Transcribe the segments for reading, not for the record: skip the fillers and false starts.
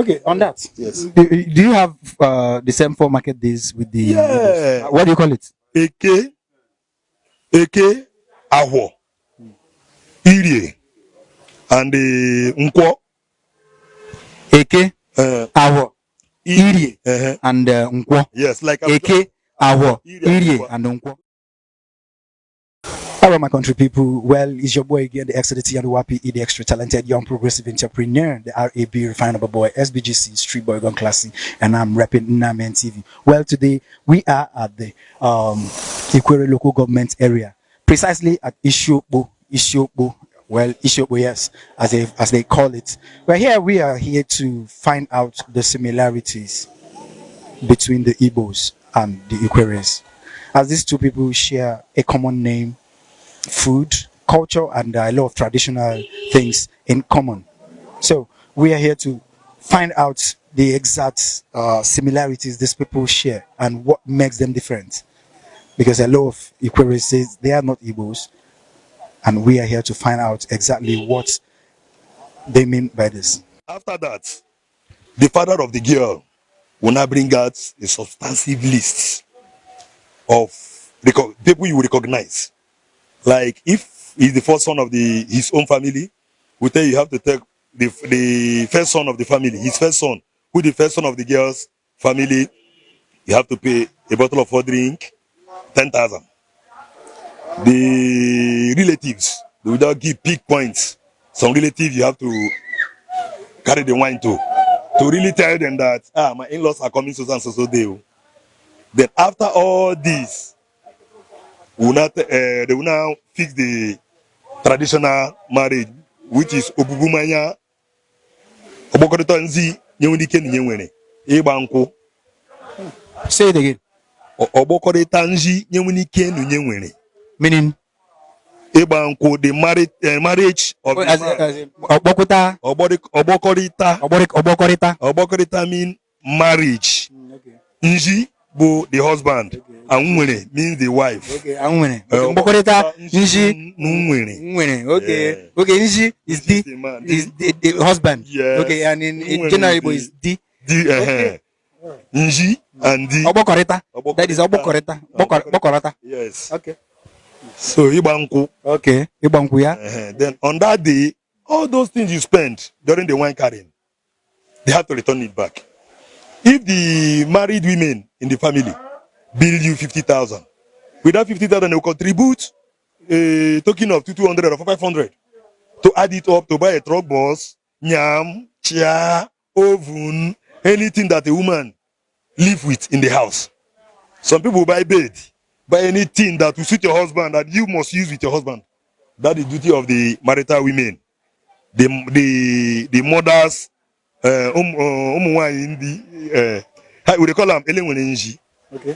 Okay, on that. Yes. Do you have the same 4 market days with the? Yeah. What do you call it? Eke, Awo, Irie, and the Nkwo. Eke, Uh, Awo, Irie, uh-huh. and Nkwo. Yes, like Eke, Awo, Irie, and Nkwo. Hello, my country people. Well, it's your boy again, the XDT and the WAPI, the extra talented young progressive entrepreneur, the RAB refinable boy, SBGC, street boy gone classy, and I'm repping Namen TV. Well, today we are at the Ikwerre local government area, precisely at Ishopo. Well, Ishopo, yes, as they call it. But here we are here to find out the similarities between the Igbos and the Ikwerres, as these two people share a common name, food, culture, and a lot of traditional things in common. So we are here to find out the exact similarities these people share and what makes them different. Because a lot of Ikwerre says they are not Igbos, and we are here to find out exactly what they mean by this. After that, the father of the girl will now bring out a substantive list of people you will recognize. Like if he's the first son of his own family, we tell you have to take the first son of the family, his first son, who the first son of the girl's family, you have to pay a bottle of hot drink, 10,000. The relatives, they will not give big points. Some relatives you have to carry the wine to really tell them that my in-laws are coming so and so day. Then after all this, they will now fix the traditional marriage, which is Obubumanya, Obokorita Nzi, Nyewunike Nyenwene, Ịgba nkwụ. Say it again. Obokorita Nzi, Nyewunike Nyenwene. Meaning? Ịgba nkwụ, the marriage of Obokorita mean marriage. Okay. Nzi bo the husband. Okay. And Nwere means the wife. Okay, Nwere. Obokorita Nzi Nwere. Okay. Yeah. Okay, Nzi is the husband. Yes. Okay, and in general Igbo is the. Okay. Nji and the Obokorita. That is Obokorita. Bokorata. Yes. Okay. So Ịgba nkwụ. Okay. Ịgba nkwụ, yeah. Then on that day, all those things you spent during the wine carrying, they have to return it back. If the married women in the family bill you 50,000, with that 50,000 they will contribute a token of 200 or 500 to add it up to buy a truck bus, nyam, chair, oven, anything that a woman live with in the house. Some people buy bed, buy anything that will suit your husband that you must use with your husband. That is the duty of the marital women. The mothers, we call them Elenwenenji. Okay.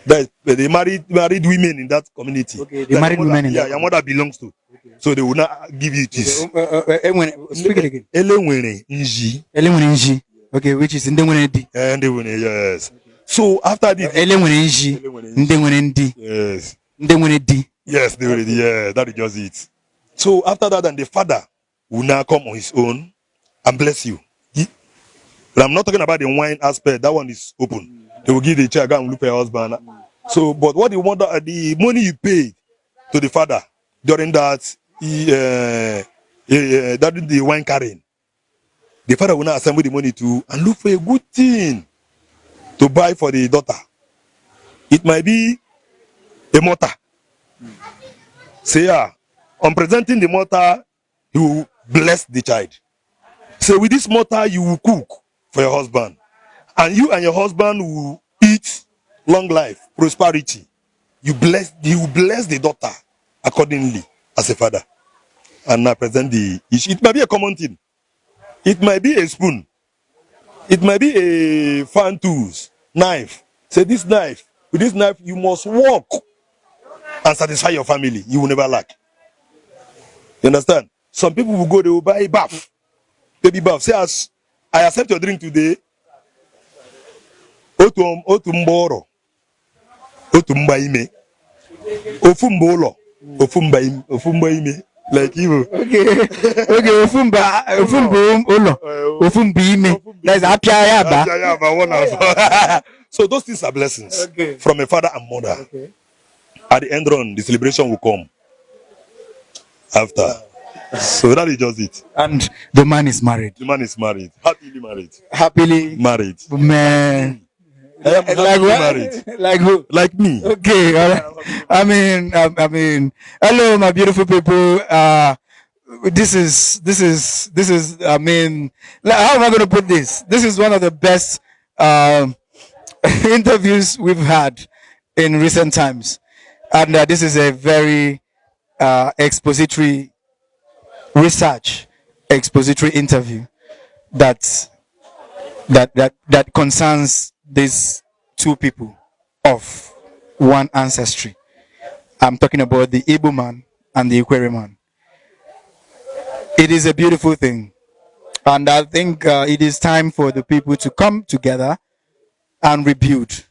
That the married women in that community. Okay, the married women in that. Yeah, your mother belongs to. Okay. So they will not give you this. Speak it again. Elenwenenji. Elenwenenji. Okay, which is Ndenwenedi. Ndenwene, yes. Okay. So after this. Elenwenenji. Ndenwenendi. Yes. Ndenwenedi. Yes, yeah, that is just it. So after that, then the father will now come on his own and bless you. But I'm not talking about the wine aspect. That one is open. They will give the child, go and look for your husband. So, but what the money you paid to the father during that, that the wine carrying, the father will now assemble the money to and look for a good thing to buy for the daughter. It might be a mortar. Say, on presenting the mortar, he will bless the child. So with this mortar, you will cook for your husband. And you and your husband will eat long life, prosperity. You will bless the daughter accordingly as a father. And now present it might be a common thing. It might be a spoon. It might be a fan tools, knife. Say with this knife, you must work and satisfy your family. You will never lack. You understand? Some people will go, they will buy a bath. Baby bath. Say, as I accept your drink today. Otu mboro. Otu mba ime. Ofu mbolo. Ofu mba ime. like Igbo. Okay, Ofumba Ulo. Ofumba Ime. That's Apia. So those things are blessings Okay. from a father and mother. Okay. At the end run, the celebration will come after. So that is just it. And the man is married. The man is married. Happily married. Happily married. Man. I am happily married. Like who? Like me. Okay. All right. I mean, hello, my beautiful people. This is. I mean, how am I going to put this? This is one of the best interviews we've had in recent times, and this is a very expository research, expository interview that concerns these two people of one ancestry. I'm talking about the Igbo man and the Ikwerre man. It is a beautiful thing, and I think it is time for the people to come together and rebuild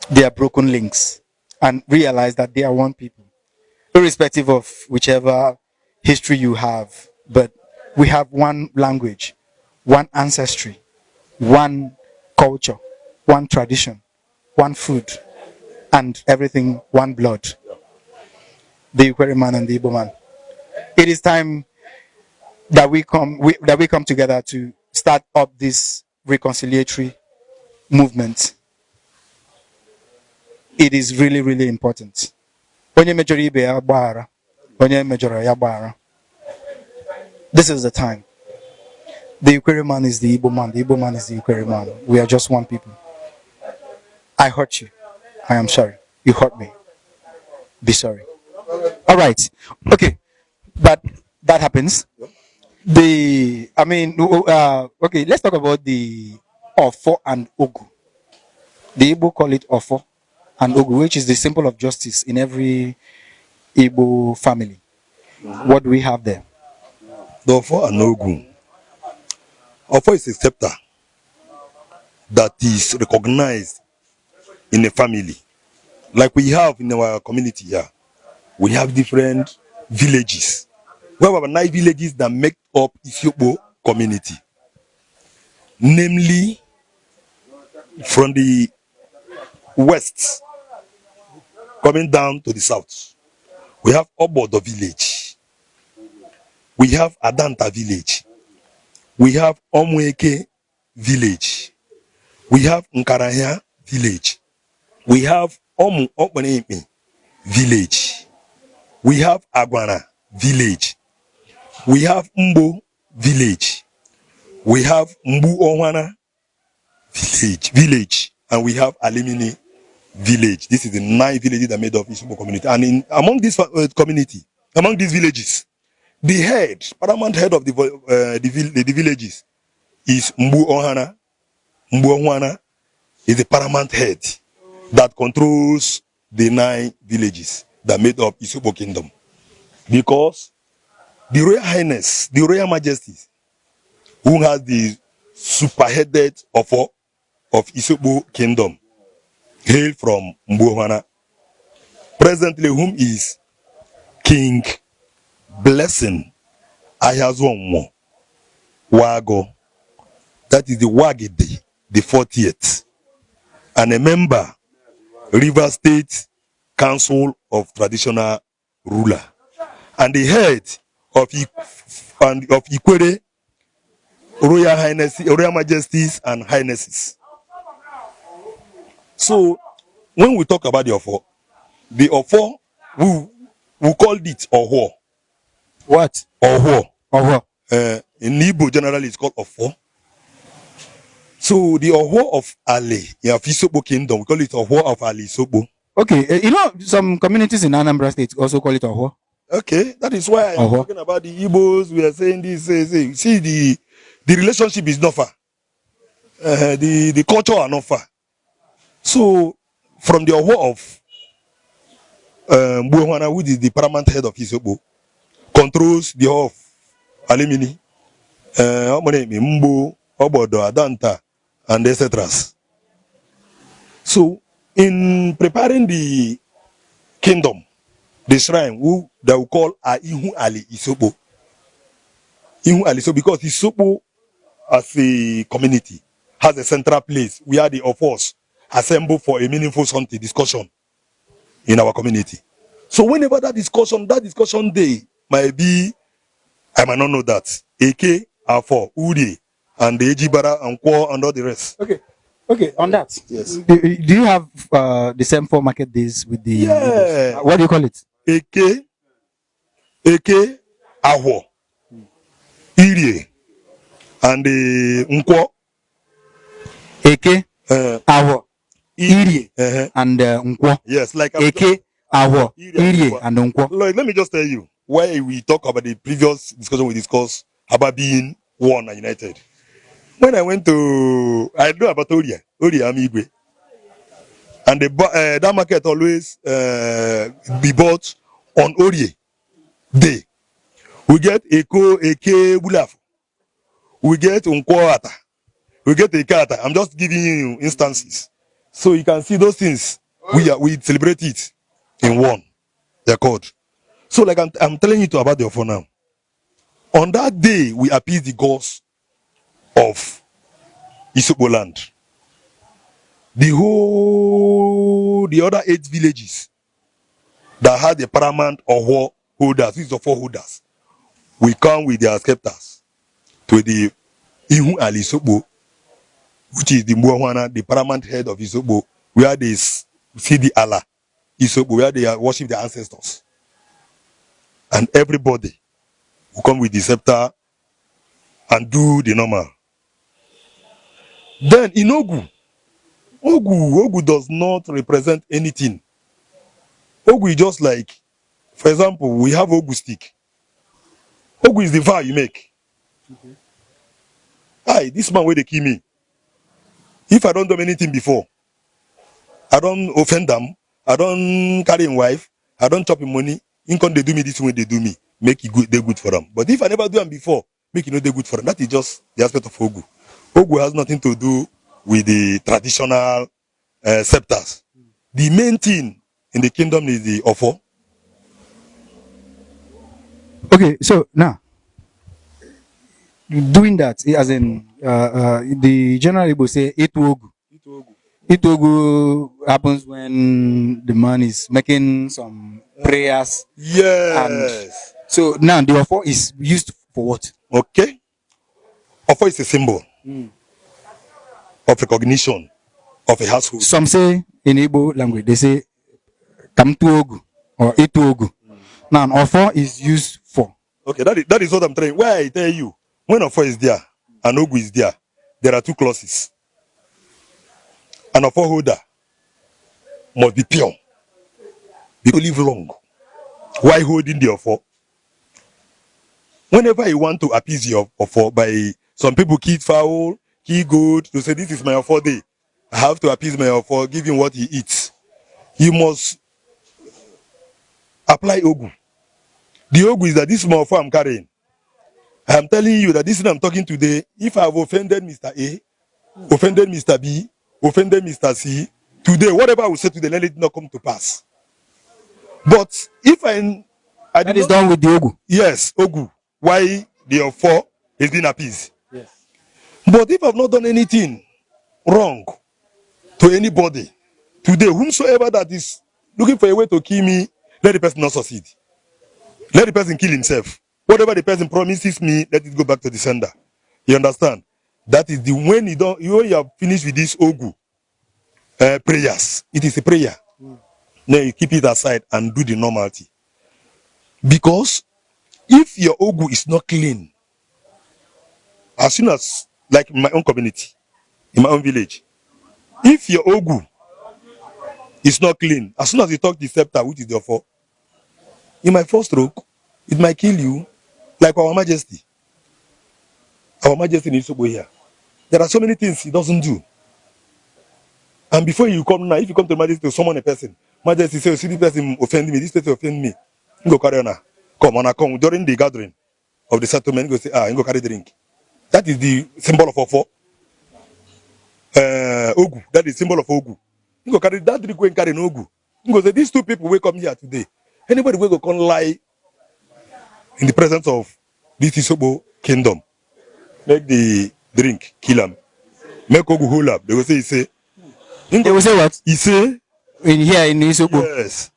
their broken links and realize that they are one people, irrespective of whichever history you have. But we have one language, one ancestry, one culture, one tradition, one food, and everything one blood. The Ikwerre man and the Igbo man. It is time that we come together to start up this reconciliatory movement. It is really, really important. This is the time. The Ikwerre man is the Igbo man. The Igbo man is the Ikwerre man. We are just one people. I hurt you. I am sorry. You hurt me. Be sorry. All right. Okay. But that happens. Okay, let's talk about the Ofo and Ogu. The Igbo call it Ofo and Ogu, which is the symbol of justice in every Igbo family. What do we have there? The Ofo and Ogu. Ofo is a scepter that is recognized in a family. Like we have in our community here. We have different villages. We have 9 villages that make up Igbo community. Namely, from the west, coming down to the south, we have Obodo village. We have Adanta village. We have Omweke village. We have Nkarahia village. We have Omu Okpaneme village. We have Agwana village. We have Mbo village. We have Mbu Ohwana village. And we have Alimini village. This is the 9 villages that made up Igbo community. And among this community, among these villages, the paramount head of the villages is Mbu Ohana. Mbu Ohwana is the paramount head that controls the 9 villages that made up Igbo kingdom. Because the Royal Highness, the Royal Majesties, who has the superheaded of Igbo kingdom, hail from Mbuohana. Presently, whom is King Blessing Ayazonwo Wago. That is the Wagide, the 40th, and a member, River State Council of Traditional Ruler, and the head of Ikwerre, Royal Highness, Royal Majesties, and Highnesses. So, when we talk about the Ofo, we call it Oho. What? Oho. Oho. In Igbo, generally, it's called Ofo. So, the Oho of Ale, in Afisobo Kingdom, we call it Oho of Ali Sobo. Okay, some communities in Anambra State also call it Oho. Okay, that is why I'm talking about the Igbos. We are saying this. See, the relationship is not far. The culture are not far. So, from the Oho of Mbuohana, who is the paramount head of Isobo, controls the Oho of Alimini, Mbo, Obodo, Adanta, and etc. So, in preparing the kingdom the shrine that we call Ihu Ali Isopo. Ihu Ali, so because Isopo as a community has a central place where the of us assemble for a meaningful something discussion in our community. So whenever that discussion day might be, I might not know that. Eke, Afo, Uri, and the Ejibara and Kwa and all the rest. Okay, on that. Yes. Do you have the same 4 market days with the Yeah. what do you call it? Eke, Aho, Iri, and the Nkwo. Eke, Awo, Iri, and Nkwo. Yes, like Eke, Awo, Iri, and Nkwo. Like, let me just tell you why we talk about the previous discussion we discussed about being one and united. When I went to, I know about Oria Igwe, and that market always be bought on Orie Day. We get Eke Bulaf, we get Nkwoata, we get Ekata. I'm just giving you instances, so you can see those things. We celebrate it in one. They're called. So like I'm telling you about the offer now. On that day, we appease the gods of Isopo land. The other 8 villages that had the paramount or holders, these are 4 holders, we come with their scepters to the Ihu Ali Isopo, which is the Muawana, the paramount head of Isopo, where they see the Allah Isopo, where they worship their ancestors. And everybody will come with the scepter and do the normal. Then in Ogu does not represent anything. Ogu is just like, for example, we have Ogu stick. Ogu is the vow you make. Hi, this man where they kill me. If I don't do anything before, I don't offend them, I don't carry him wife, I don't chop him money, in they do me this way they do me, make it good, they good for them. But if I never do them before, make it they good for them. That is just the aspect of Ogu. Ogu has nothing to do with the traditional scepters. The main thing in the kingdom is the offer. Okay, so now doing that, as in the general Igbo say Ituogu. Ituogu happens when the man is making some prayers. Yes. And so now the offer is used for what? Okay. Offer is a symbol of recognition of a household. Some say in Igbo language, they say Kamtuogu or Ituogu. Now an offer is used for. Okay, that is what I'm trying. Why I tell you, when offer is there and Ogu is there are 2 clauses. An offer holder must be pure. People live long. Why holding the offer? Whenever you want to appease your offer, by some people kill fowl, kill goat, to say this is my offer day. I have to appease my offer, give him what he eats. You must apply Ogu. The Ogu is that this is my offer I'm carrying. I'm telling you that this thing I'm talking today, if I have offended Mr. A, offended Mr. B, offended Mr. C, today, whatever I will say today, let it not come to pass. But if I that is done with the Ogu. Yes, Ogu. Why the offer is being appeased. Yes. But if I've not done anything wrong to anybody, today, whomsoever that is looking for a way to kill me, let the person not succeed. Let the person kill himself. Whatever the person promises me, let it go back to the sender. You understand? That is the when you have finished with this Ogu prayers. It is a prayer. Then you keep it aside and do the normality. Because if your Ogu is not clean, as soon as, like in my own community, in my own village, if your Ogu is not clean, as soon as you talk the scepter, which is the offer, in my first stroke, it might kill you, like our Majesty. Our Majesty needs to go here. There are so many things he doesn't do. And before you come now, if you come to Majesty to summon a person, Majesty says, see this person offend me, this person offend me. You go carry on now. Come on, come. During the gathering of the settlement, you go say, you go carry drink. That is the symbol of offer. Ogu, that is symbol of Ogu. You go carry that drink, go and carry an Ogu. You go say, these 2 people will come here today. Anybody will go come lie in the presence of this Isobo kingdom, make the drink kill him, make Ogu hold up. They will say, They will say what? He say, In here in Isobo. yes.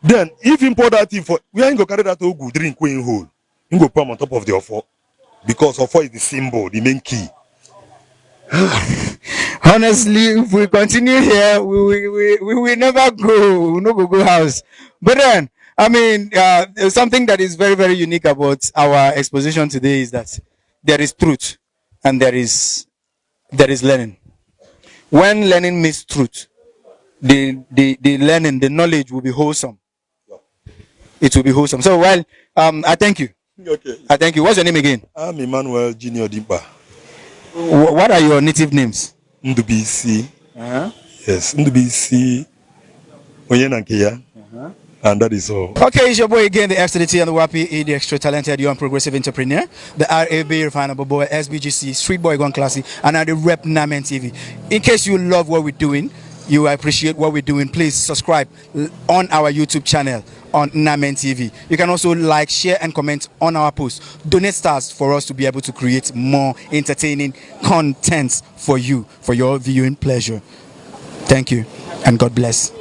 Then if you pour that thing for, we ain't go carry that Ogu drink when in whole. You go put on top of the offer, because offer is the symbol, the main key. Honestly, if we continue here, we will never go. We will not go house. But then, I mean, something that is very, very unique about our exposition today is that there is truth and there is learning. When learning meets truth, the learning, the knowledge will be wholesome. It will be wholesome. So, well, I thank you. Okay. I thank you. What's your name again? I'm Emmanuel Junior Dimba. What are your native names? Ndubisi. Uh-huh. Yes, Ndubisi. Onyenankeya. And that is all. Okay, it's your boy again, the X to the T and the WAPI, the extra talented young progressive entrepreneur, the RAB refinable boy, SBGC, street boy gone classy, and I the rep Namen TV. In case you love what we're doing, you appreciate what we're doing, please subscribe on our YouTube channel on Namen TV. You can also like, share, and comment on our posts. Donate stars for us to be able to create more entertaining contents for you, for your viewing pleasure. Thank you, and God bless.